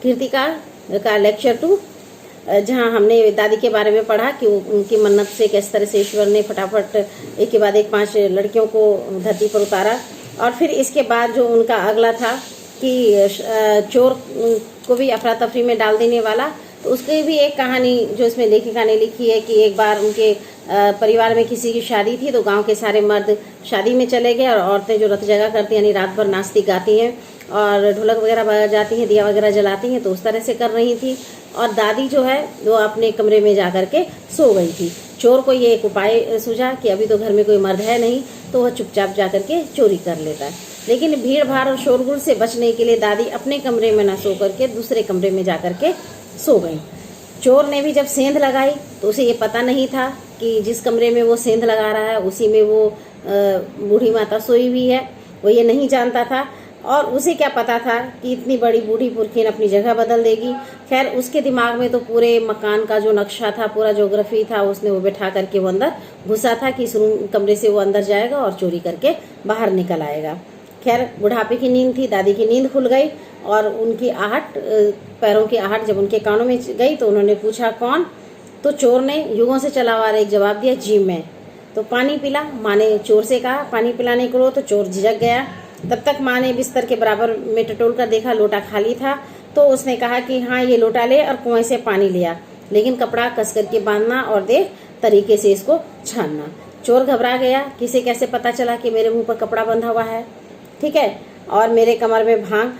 कीर्तिका का लेक्चर 2, जहां हमने दादी के बारे में पढ़ा कि उनकी मन्नत से किस तरह से ईश्वर ने फटाफट एक के बाद एक 5 लड़कियों को धरती पर उतारा। और फिर इसके बाद जो उनका अगला था कि चोर को भी अफरा तफरी में डाल देने वाला, तो उसकी भी एक कहानी जो इसमें लेखिका ने लिखी है कि एक बार उनके परिवार में किसी की शादी थी, तो गांव के सारे मर्द शादी में चले गए और औरतें जो रत जगह करती हैं, यानी रात भर नाचती गाती हैं और ढोलक वगैरह बजाती हैं, दिया वगैरह जलाती हैं, तो उस तरह से कर रही थी। और दादी जो है वो अपने कमरे में जा करके सो गई थी। चोर को ये एक उपाय सूझा कि अभी तो घर में कोई मर्द है नहीं, तो वह चुपचाप जा करके चोरी कर लेता है। लेकिन भीड़ भाड़ और शोरगुल से बचने के लिए दादी अपने कमरे में न सो करके दूसरे कमरे में जा करके सो गई। चोर ने भी जब सेंध लगाई तो उसे ये पता नहीं था कि जिस कमरे में वो सेंध लगा रहा है उसी में वो बूढ़ी माता सोई हुई है, वो ये नहीं जानता था। और उसे क्या पता था कि इतनी बड़ी बूढ़ी पुरखीन अपनी जगह बदल देगी। खैर, उसके दिमाग में तो पूरे मकान का जो नक्शा था, पूरा ज्योग्राफी था, उसने वो बिठा करके वो अंदर घुसा था कि इस रूम कमरे से वो अंदर जाएगा और चोरी करके बाहर निकल आएगा। खैर, बुढ़ापे की नींद थी, दादी की नींद खुल गई और उनकी आहट, पैरों की आहट जब उनके कानों में गई तो उन्होंने पूछा कौन? तो चोर ने युगों से चला आ रहा एक जवाब दिया, जी मैं। तो पानी पिला, माँ ने चोर से कहा पानी पिलाने को, तो चोर झिझक गया। तब तक माँ ने बिस्तर के बराबर में टटोल कर देखा, लोटा खाली था। तो उसने कहा कि हाँ ये लोटा ले और कुएं से पानी लिया, लेकिन कपड़ा कस करके बांधना और देख तरीके से इसको छानना। चोर घबरा गया, किसे कैसे पता चला कि मेरे मुंह पर कपड़ा बंधा हुआ है, ठीक है, और मेरे कमर में भांग।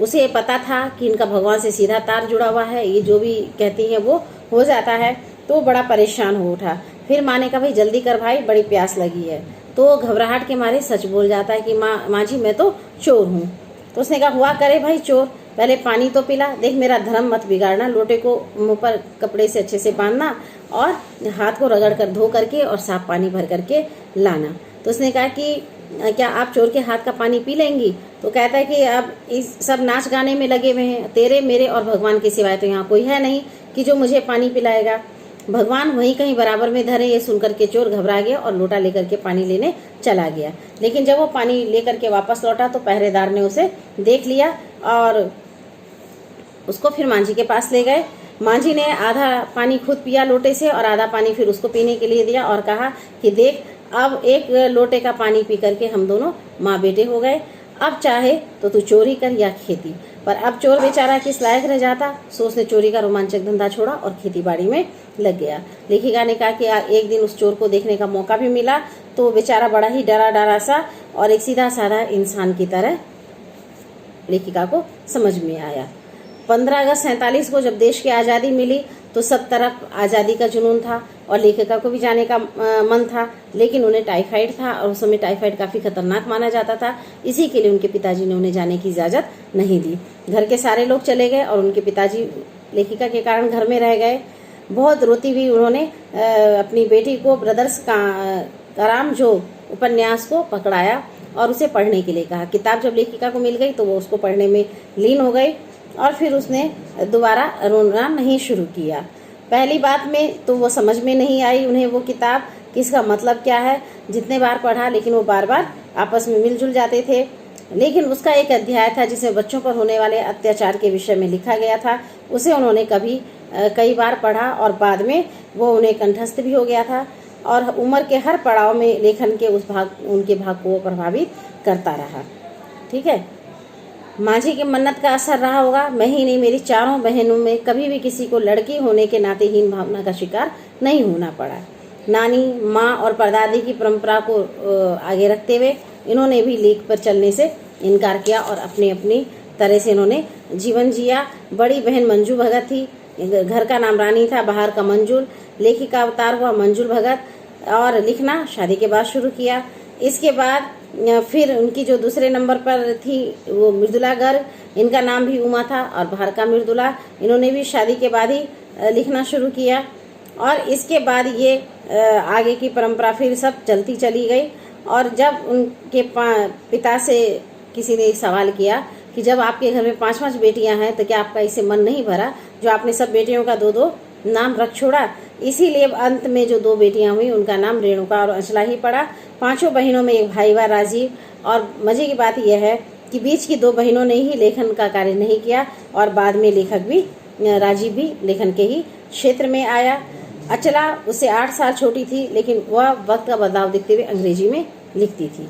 उसे पता था कि इनका भगवान से सीधा तार जुड़ा हुआ है, ये जो भी कहती हैं वो हो जाता है। तो बड़ा परेशान हो उठा। फिर माँ ने कहा भाई जल्दी कर भाई, बड़ी प्यास लगी है। तो घबराहट के मारे सच बोल जाता है कि माँ जी मैं तो चोर हूँ। तो उसने कहा हुआ करे भाई चोर, पहले पानी तो पिला, देख मेरा धर्म मत बिगाड़ना, लोटे को मुंह पर कपड़े से अच्छे से बांधना और हाथ को रगड़ कर धो करके और साफ पानी भर करके लाना। तो उसने कहा कि क्या आप चोर के हाथ का पानी पी लेंगी? तो कहता है कि अब इस सब नाच गाने में लगे हुए हैं, तेरे मेरे और भगवान के सिवाय तो यहाँ कोई है नहीं कि जो मुझे पानी पिलाएगा। भगवान वहीं कहीं बराबर में धरे। ये सुनकर के चोर घबरा गया और लोटा लेकर के पानी लेने चला गया। लेकिन जब वो पानी लेकर के वापस लौटा तो पहरेदार ने उसे देख लिया और उसको फिर मांझी के पास ले गए। मांझी ने आधा पानी खुद पिया लोटे से और आधा पानी फिर उसको पीने के लिए दिया और कहा कि देख अब एक लोटे का पानी पी करके हम दोनों माँ बेटे हो गए, अब चाहे तो तू चोरी कर या खेती। पर अब चोर बेचारा किस लायक रह जाता, सो उसने चोरी का रोमांचक धंधा छोड़ा और खेती बाड़ी में लग गया। लेखिका ने कहा कि एक दिन उस चोर को देखने का मौका भी मिला तो बेचारा बड़ा ही डरा डरा सा और एक सीधा साधा इंसान की तरह लेखिका को समझ में आया। 15 अगस्त 47 को जब देश की आज़ादी मिली तो सब तरफ आज़ादी का जुनून था और लेखिका को भी जाने का मन था, लेकिन उन्हें टाइफाइड था और उस समय टाइफाइड काफ़ी खतरनाक माना जाता था। इसी के लिए उनके पिताजी ने उन्हें जाने की इजाज़त नहीं दी। घर के सारे लोग चले गए और उनके पिताजी लेखिका के कारण घर में रह गए। बहुत रोती हुई उन्होंने अपनी बेटी को ब्रदर्स कराम जो उपन्यास को पकड़ाया और उसे पढ़ने के लिए कहा। किताब जब लेखिका को मिल गई तो वो उसको पढ़ने में लीन हो गई और फिर उसने दोबारा रोना नहीं शुरू किया। पहली बात में तो वो समझ में नहीं आई उन्हें वो किताब कि इसका मतलब क्या है। जितने बार पढ़ा लेकिन वो बार बार आपस में मिलजुल जाते थे। लेकिन उसका एक अध्याय था जिसमें बच्चों पर होने वाले अत्याचार के विषय में लिखा गया था, उसे उन्होंने कई बार पढ़ा और बाद में वो उन्हें कंठस्थ भी हो गया था और उम्र के हर पड़ाव में लेखन के उनके भाग को प्रभावित करता रहा। ठीक है, मांझी की मन्नत का असर रहा होगा। मैं ही नहीं, मेरी चारों बहनों में कभी भी किसी को लड़की होने के नाते हीन भावना का शिकार नहीं होना पड़ा। नानी, माँ और परदादी की परंपरा को आगे रखते हुए इन्होंने भी लेख पर चलने से इनकार किया और अपनी अपनी तरह से इन्होंने जीवन जिया। बड़ी बहन मंजू भगत थी, घर का नाम रानी था, बाहर का मंजुल। लेखिका अवतार हुआ मंजुल भगत और लिखना शादी के बाद शुरू किया। इसके बाद फिर उनकी जो दूसरे नंबर पर थी वो मृदुला गर्ग, इनका नाम भी उमा था और बाहर का मृदुला। इन्होंने भी शादी के बाद ही लिखना शुरू किया और इसके बाद ये आगे की परंपरा फिर सब चलती चली गई। और जब उनके पिता से किसी ने एक सवाल किया कि जब आपके घर में 5-5 बेटियां हैं तो क्या आपका इससे मन नहीं भरा जो आपने सब बेटियों का 2-2 नाम रख छोड़ा? इसीलिए अंत में जो 2 बेटियां हुई उनका नाम रेणुका और अंशला ही पड़ा। 5 बहनों में एक भाई हुआ राजीव। और मजे की बात यह है कि बीच की 2 बहनों ने ही लेखन का कार्य नहीं किया और बाद में लेखक भी राजीव भी लेखन के ही क्षेत्र में आया। अचला उससे 8 साल छोटी थी, लेकिन वह वक्त का बदलाव देखते हुए अंग्रेजी में लिखती थी।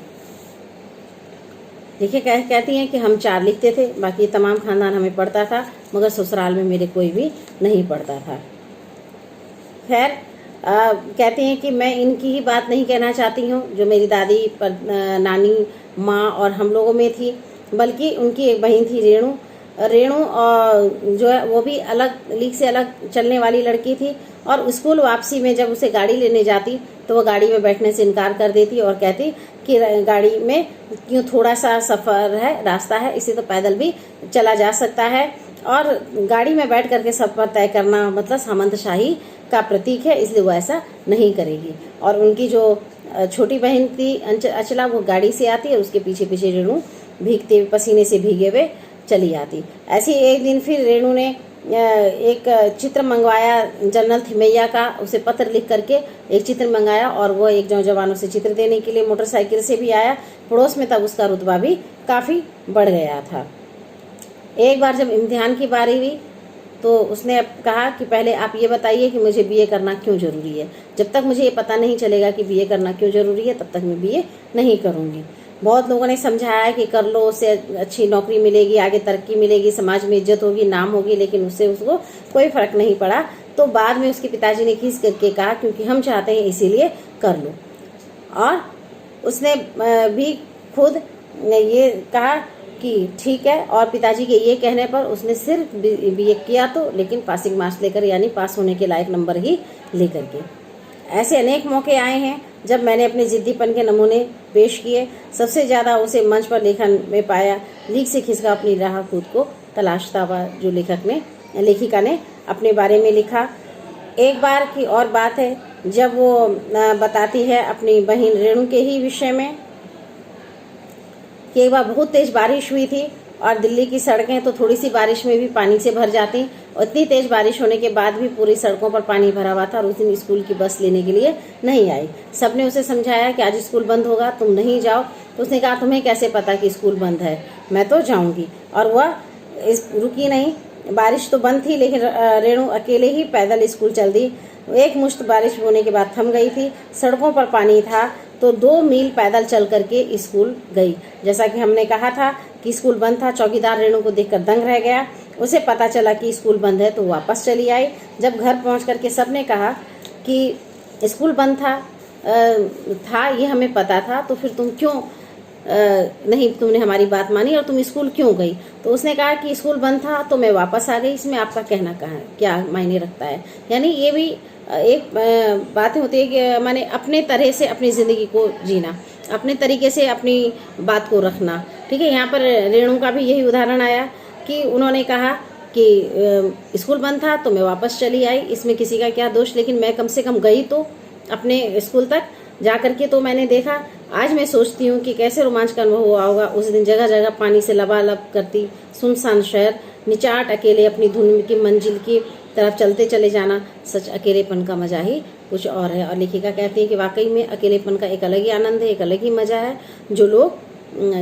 देखिए कहती हैं कि हम 4 लिखते थे, बाकी तमाम खानदान हमें पढ़ता था, मगर ससुराल में मेरे कोई भी नहीं पढ़ता था। खैर कहती हैं कि मैं इनकी ही बात नहीं कहना चाहती हूँ जो मेरी दादी नानी माँ और हम लोगों में थी, बल्कि उनकी एक बहन थी रेणु जो है वो भी अलग लीग से अलग चलने वाली लड़की थी। और स्कूल वापसी में जब उसे गाड़ी लेने जाती तो वो गाड़ी में बैठने से इनकार कर देती और कहती कि गाड़ी में क्यों, थोड़ा सा सफ़र है, रास्ता है, इसे तो पैदल भी चला जा सकता है। और गाड़ी में बैठ करके सफ़र तय करना मतलब सामंतशाही का प्रतीक है, इसलिए वो ऐसा नहीं करेगी। और उनकी जो छोटी बहन थी अचला, वो गाड़ी से आती है, उसके पीछे पीछे रेणु भीगते पसीने से भीगे हुए चली आती। ऐसे एक दिन फिर रेणु ने एक चित्र मंगवाया जनरल थिमैया का, उसे पत्र लिख करके एक चित्र मंगाया और वो एक नौजवान उसे चित्र देने के लिए मोटरसाइकिल से भी आया पड़ोस में। तब उसका रुतबा भी काफ़ी बढ़ गया था। एक बार जब इम्तिहान की बारी हुई तो उसने कहा कि पहले आप ये बताइए कि मुझे बीए करना क्यों ज़रूरी है। जब तक मुझे ये पता नहीं चलेगा कि बीए करना क्यों ज़रूरी है, तब तक मैं बीए नहीं करूँगी। बहुत लोगों ने समझाया कि कर लो, उससे अच्छी नौकरी मिलेगी, आगे तरक्की मिलेगी, समाज में इज्जत होगी, नाम होगी, लेकिन उससे उसको कोई फ़र्क नहीं पड़ा। तो बाद में उसके पिताजी ने खींच करके कहा क्योंकि हम चाहते हैं इसीलिए कर लो। और उसने भी खुद ये कहा कि ठीक है, और पिताजी के ये कहने पर उसने सिर्फ बीए किया तो, लेकिन पासिंग मार्क्स लेकर, यानी पास होने के लायक नंबर ही लेकर के। ऐसे अनेक मौके आए हैं जब मैंने अपने जिद्दीपन के नमूने पेश किए। सबसे ज़्यादा उसे मंच पर लेखन में पाया, लीक से खिसका अपनी राह खुद को तलाशता हुआ, जो लेखिका ने अपने बारे में लिखा। एक बार की और बात है जब वो बताती है अपनी बहन रेणु के ही विषय में कि एक बार बहुत तेज बारिश हुई थी और दिल्ली की सड़कें तो थोड़ी सी बारिश में भी पानी से भर जाती, और इतनी तेज बारिश होने के बाद भी पूरी सड़कों पर पानी भरा हुआ था। और उस दिन स्कूल की बस लेने के लिए नहीं आई। सबने उसे समझाया कि आज स्कूल बंद होगा, तुम नहीं जाओ। तो उसने कहा तुम्हें कैसे पता कि स्कूल बंद है, मैं तो जाऊंगी। और वह रुकी नहीं। बारिश तो बंद थी, लेकिन रेणु अकेले ही पैदल स्कूल चल दी। एक मुश्त बारिश होने के बाद थम गई थी। सड़कों पर पानी था तो 2 मील पैदल चल करके स्कूल गई। जैसा कि हमने कहा था कि स्कूल बंद था, चौकीदार रेणु को देखकर दंग रह गया। उसे पता चला कि स्कूल बंद है तो वापस चली आई। जब घर पहुंच करके सबने कहा कि स्कूल बंद था ये हमें पता था, तो फिर तुम क्यों नहीं, तुमने हमारी बात मानी और तुम स्कूल क्यों गई? तो उसने कहा कि स्कूल बंद था तो मैं वापस आ गई, इसमें आपका कहना कहाँ क्या मायने रखता है। यानी ये भी एक बात होती है कि माने अपने तरह से अपनी ज़िंदगी को जीना, अपने तरीके से अपनी बात को रखना। ठीक है, यहाँ पर रेणु का भी यही उदाहरण आया कि उन्होंने कहा कि स्कूल बंद था तो मैं वापस चली आई, इसमें किसी का क्या दोष, लेकिन मैं कम से कम गई तो अपने स्कूल तक जा करके तो मैंने देखा। आज मैं सोचती हूँ कि कैसे रोमांचक अनुभव हुआ होगा उस दिन। जगह जगह पानी से लबालब करती सुनसान शहर, निचाट अकेले अपनी धुन की मंजिल की तरफ चलते चले जाना। सच अकेलेपन का मजा ही कुछ और है। और लेखिका कहती है कि वाकई में अकेलेपन का एक अलग ही आनंद है, एक अलग ही मजा है जो लोग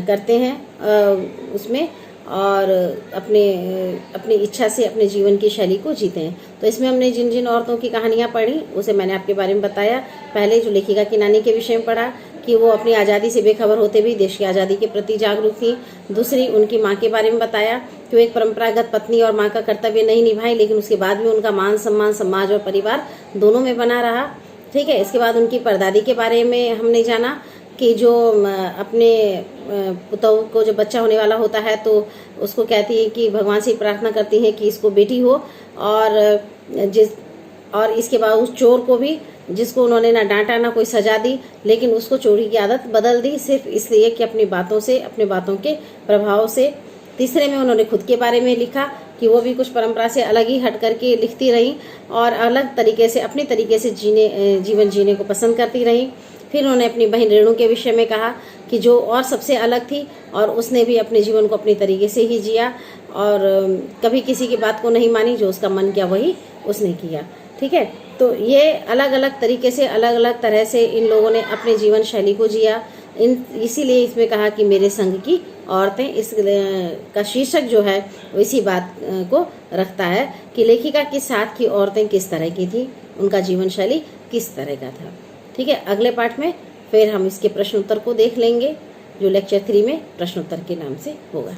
करते हैं उसमें, और अपनी इच्छा से अपने जीवन की शैली को जीते हैं। तो इसमें हमने जिन जिन औरतों की कहानियाँ पढ़ी उसे मैंने आपके बारे में बताया। पहले जो लेखिका की नानी के विषय में पढ़ा कि वो अपनी आज़ादी से बेखबर होते भी देश की आज़ादी के प्रति जागरूक थी। दूसरी उनकी माँ के बारे में बताया कि वो एक परंपरागत पत्नी और माँ का कर्तव्य नहीं निभाई, लेकिन उसके बाद भी उनका मान सम्मान समाज और परिवार दोनों में बना रहा। ठीक है, इसके बाद उनकी परदादी के बारे में हमने जाना कि जो अपने पुतों को जो बच्चा होने वाला होता है तो उसको कहती है कि भगवान से प्रार्थना करती है कि इसको बेटी हो, और इसके बाद उस चोर को भी, जिसको उन्होंने ना डांटा ना कोई सजा दी, लेकिन उसको चोरी की आदत बदल दी सिर्फ इसलिए कि अपनी बातों के प्रभाव से। तीसरे में उन्होंने खुद के बारे में लिखा कि वो भी कुछ परंपरा से अलग ही हट करके लिखती रहीं और अलग तरीके से अपने तरीके से जीवन जीने को पसंद करती रहीं। फिर उन्होंने अपनी बहन रेणु के विषय में कहा कि जो और सबसे अलग थी और उसने भी अपने जीवन को अपने तरीके से ही जिया और कभी किसी की बात को नहीं मानी, जो उसका मन किया वही उसने किया। ठीक है, तो ये अलग अलग तरीके से अलग अलग तरह से इन लोगों ने अपने जीवन शैली को जिया इसीलिए इसमें कहा कि मेरे संग की औरतें। इस का शीर्षक जो है वो इसी बात को रखता है कि लेखिका के साथ की औरतें किस तरह की थी, उनका जीवन शैली किस तरह का था। ठीक है, अगले पाठ में फिर हम इसके प्रश्न उत्तर को देख लेंगे, जो लेक्चर 3 में प्रश्न उत्तर के नाम से होगा।